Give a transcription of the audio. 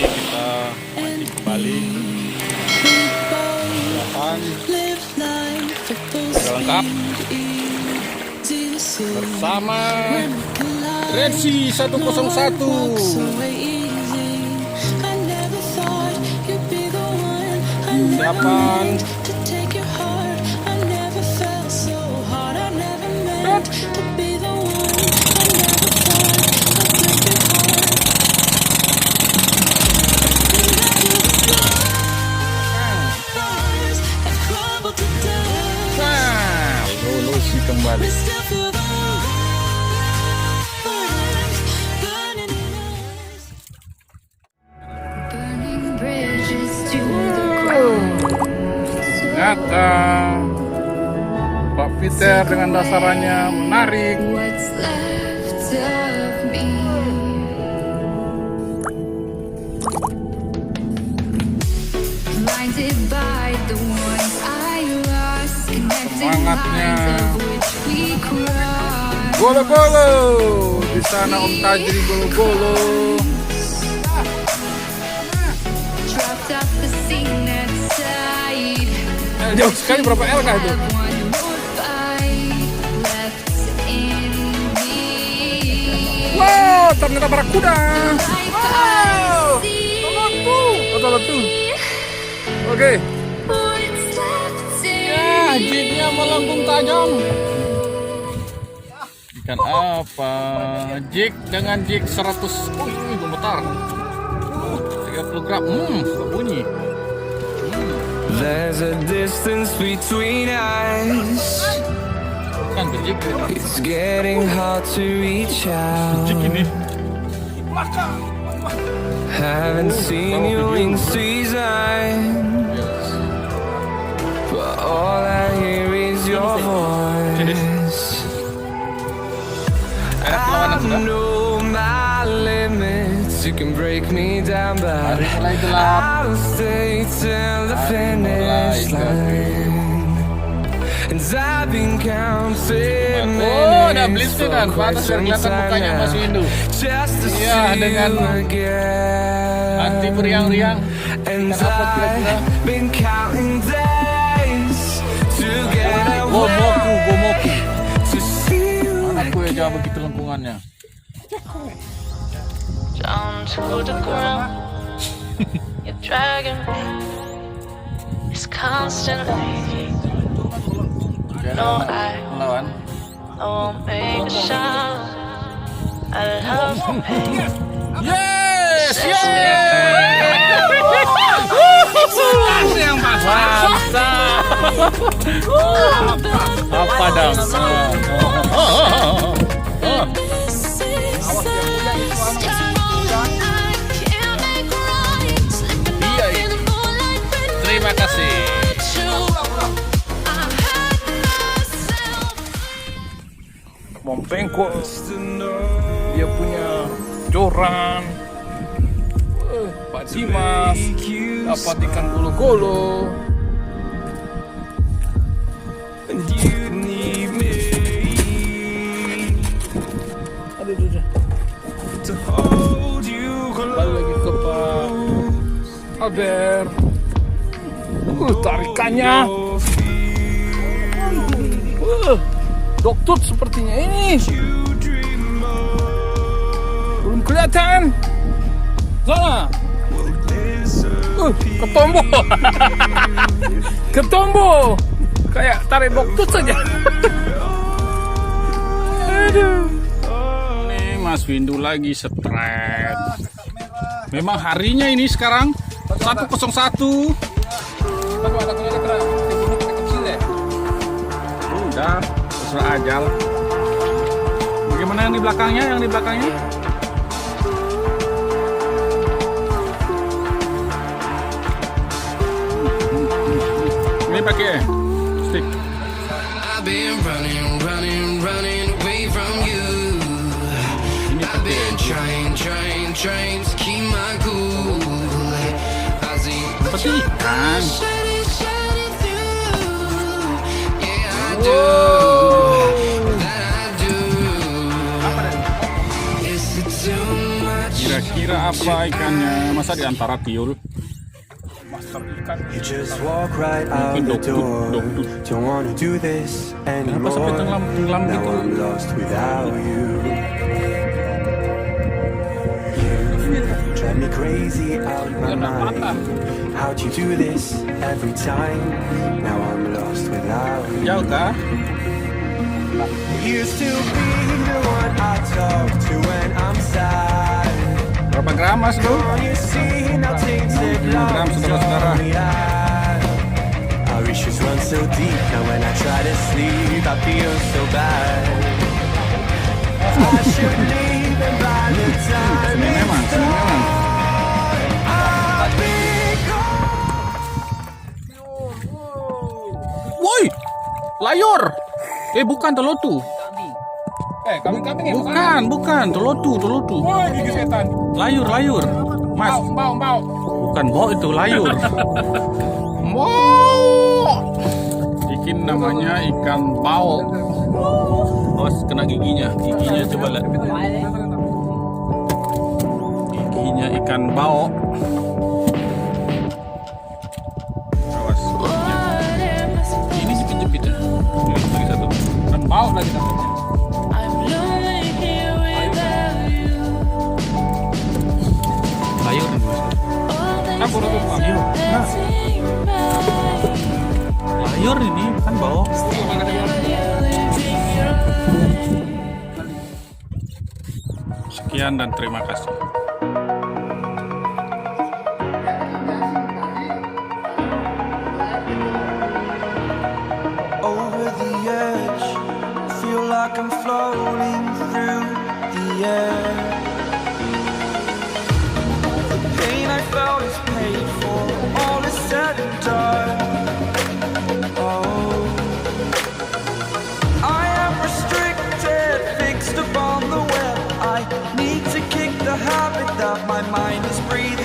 kita mancing kembali. Sudah lengkap bersama Lokasi 101. Siapan lolosi kembali. Ternyata Pak Peter dengan dasarannya menarik. Semangatnya gologolo di sana, Om Tajri gologolo. Jauh sekali, berapa L kah itu? Wow, ternyata barakuda. Wow, tolong. Oke. Ya, jignya melengkung tajam. Ikan apa? Jig dengan jig 100. Gemetar. 30 gram. Sudah bunyi. There's a distance between us. It's getting hard to reach out. Haven't seen you in seasons, but all I hear is your voice. I know my limits. You can break me down, but I'll stay till the finish line. And I've been counting minutes for quite some time now, just to see you again. Anti beriang-riang. And I've been counting days to get away. To see you Anakku ya, jangan begitu lengkungannya. Down to the ground, you're dragging me. It's constantly. No, I won't make a sound. I love the pain. Yes. Apa dong? Terima kasih. Mompengko, dia punya joran. Pak Dimas dapat ikan gologolo. Aduh. Balik lagi ke Pak Albert. Tarikannya. Doktut sepertinya ini. Belum kelihatan. Sana. Ketombo. Ketombo. Kayak tarik doktut saja. Aduh. Nih Mas Windu lagi stres. Memang harinya ini sekarang 101. Udah, terserah ajal. Bagaimana yang di belakangnya? Ini pakai stick. I've been running away from you. I've been trying to keep my cool. Seperti ikan. Kira apa ikannya? Masa di antara tiul? You just walk right out the door. Don't wanna do this Kenapa sampai anymore. tenggelam Now gitu? I'm lost without you. You drive me crazy out my mind. How'd you do this every time? Now I'm lost without you. Jauh kah? Used to be the one I talk to when I'm sad. Berapa gram mas lu? You see now tainted 5 gram love saudara-saudara. told me that our issues run so deep. Now when I try to sleep, I feel so bad. I should leave and by the time Ini memang, it's ini memang. I'll be gone. Woi, layur. Bukan telotu. Kambing ya? Bukan telotu. Woi, gigi setan. Layur. Mas, Mbau. bukan bau itu layur. Wow. Ikan namanya ikan bau. Awas kena giginya. Giginya coba lihat. Giginya ikan bau. Awas. Ini jepit-jepit ya. Ini lagi satu. Kan bau lagi namanya. I'm lonely here without you. Layur nih mas. All these Campur days ayo. are passing by. Layur ini kan bau. Sekian dan terima kasih. Over the edge, feel like I'm floating through the air. The pain I felt is paid for, all is said and done. Oh, I am restricted, fixed upon the web. I need to kick the habit that my mind is breathing.